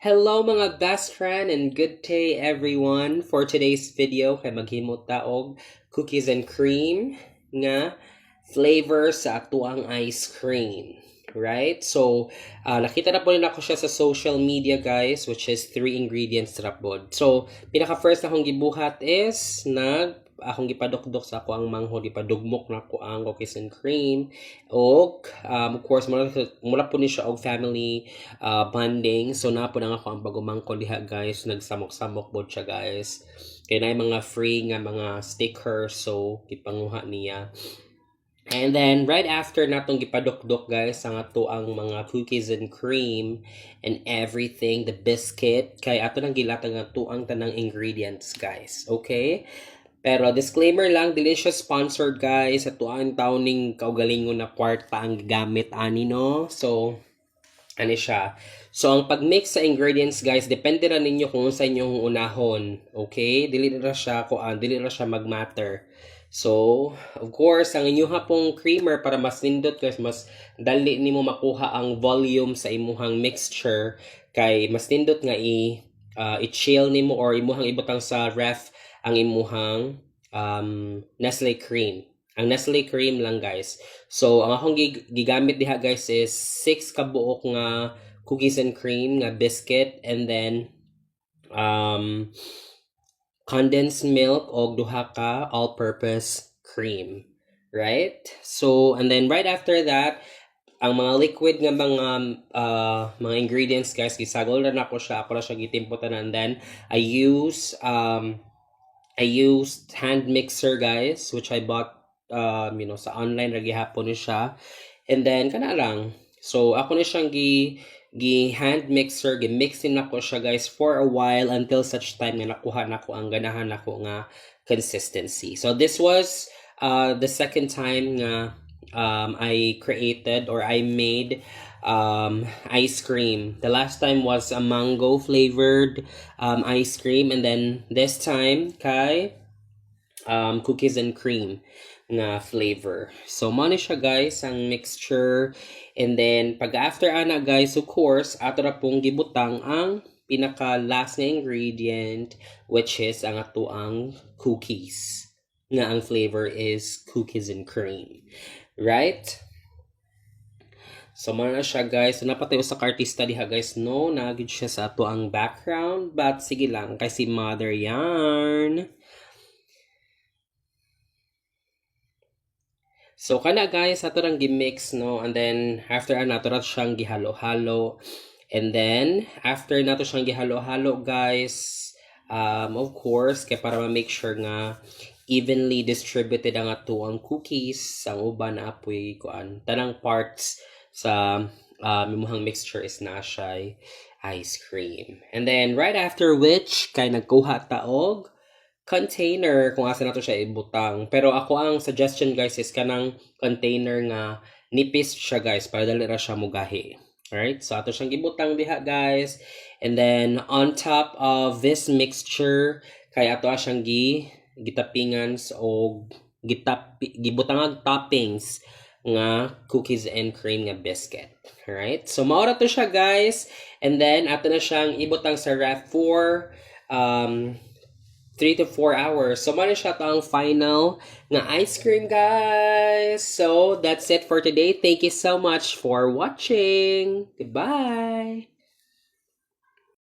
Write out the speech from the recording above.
Hello mga best friend and good day everyone. For today's video kay maghimo ta og cookies and cream nga flavor sa atuang ice cream. Right? So, nakita na po rin ako siya sa social media guys, which is 3 ingredients ra pod. So, pinaka first na akong gibuhat is akong gipadukdok sa ako ang manghod, gipadugmok na ako ang cookies and cream. Og, of course, mula po ni siya og family bonding. So, na po na ako ang bagumangko diha guys. Nagsamok-samok po siya guys. Kaya na mga free nga mga stickers. So, ipanguha niya. And then, right after natong gipadukdok guys, ang ato ang mga cookies and cream and everything, the biscuit, kay ato nang gilatag ato ang tanang ingredients guys. Okay? Pero disclaimer lang, dili siya sponsored guys. Ato ang tawning kaugalingon na kwarta ang gamit ani no. So, ano siya. So, ang pagmix sa ingredients guys, depende ra ninyo kung sa inyong unahon. Okay? Dili ra siya magmatter. So, of course, ang inyong pong creamer para mas nindot guys, mas dali nimo makuha ang volume sa imuhang mixture kay mas nindot nga i-chill nimo or imuhang ibutang sa ref ang imuhang Nestle cream. Ang Nestle cream lang guys. So, ang akong gigamit diha guys is 6 kabuok nga cookies and cream nga biscuit and then condensed milk o duha ka all-purpose cream. Right? So, and then right after that, ang mga liquid nga mga ingredients guys, gisagol na ako siya. Ako na siya gitimputan and then I used hand mixer guys, which I bought sa online ra gihapon ni siya. And then kana lang. So ako na siyang hand mixer, gi-mixin nako siya guys for a while until such time nga nakuha nako ang ganahan nako nga consistency. So this was the second time nga I created or I made ice cream. The last time was a mango flavored ice cream, and then this time kay cookies and cream na flavor. So mo siya guys ang mixture, and then pag after ana guys, of course ato ra pong gibutang ang pinaka last na ingredient, which is ang ato ang cookies nga ang flavor is cookies and cream. Right? So, na siya guys. So, napatay sa artista diha guys. No, nagid siya sa ato ang background. But, sige lang. Kasi mother yarn. So, kana guys, ato lang gimix, no? And then, after nato na siyang gihalo-halo. And then, after nato siyang gihalo-halo guys, of course, kaya para ma-make sure nga evenly distributed ang ato ang cookies, ang uban na apoy kuan tanang parts sa imuhang mixture is na siya ice cream. And then right after which kay nagkuha ta og container kung asa nato siya ibutang. Pero ako ang suggestion guys is kanang container nga nipis siya guys para dali ra siya mugahi. Alright, so ato siyang gibutang diha guys. And then on top of this mixture kay ato siyang gitapingan o gibutang toppings nga cookies and cream nga biscuit. Alright? So, maura to siya, guys. And then, ato na siyang ibutang sa ref for 3 to 4 hours. So, muna siya ang final nga ice cream, guys. So, that's it for today. Thank you so much for watching. Goodbye!